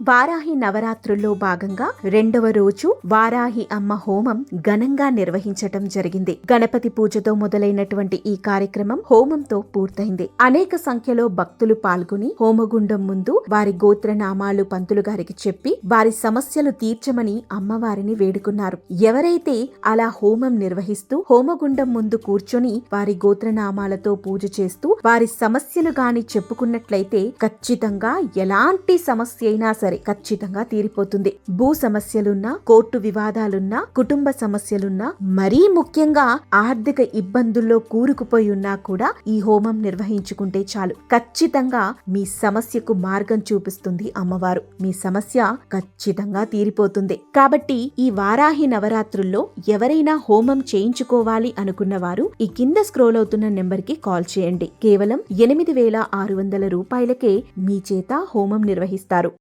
వారాహి నవరాత్రుల్లో భాగంగా 2వ రోజు వారాహి అమ్మ హోమం ఘనంగా నిర్వహించటం జరిగింది. గణపతి పూజతో మొదలైనటువంటి ఈ కార్యక్రమం హోమంతో పూర్తయింది. అనేక సంఖ్యలో భక్తులు పాల్గొని హోమగుండం ముందు వారి గోత్రనామాలు పంతులు గారికి చెప్పి వారి సమస్యలు తీర్చమని అమ్మవారిని వేడుకున్నారు. ఎవరైతే అలా హోమం నిర్వహిస్తూ హోమగుండం ముందు కూర్చొని వారి గోత్రనామాలతో పూజ చేస్తూ వారి సమస్యలు గాని చెప్పుకున్నట్లయితే ఖచ్చితంగా ఎలాంటి సమస్య అయినా సరే ఖచ్చితంగా తీరిపోతుంది. భూ సమస్యలున్నా, కోర్టు వివాదాలున్నా, కుటుంబ సమస్యలున్నా, మరీ ముఖ్యంగా ఆర్థిక ఇబ్బందుల్లో కూరుకుపోయి ఉన్నా కూడా ఈ హోమం నిర్వహించుకుంటే చాలు, ఖచ్చితంగా మీ సమస్యకు మార్గం చూపిస్తుంది అమ్మవారు. మీ సమస్య ఖచ్చితంగా తీరిపోతుంది. కాబట్టి ఈ వారాహి నవరాత్రుల్లో ఎవరైనా హోమం చేయించుకోవాలి అనుకున్న వారు ఈ కింద స్క్రోల్ అవుతున్న నెంబర్ కి కాల్ చేయండి. కేవలం 8,600 రూపాయలకే మీ చేత హోమం నిర్వహిస్తారు.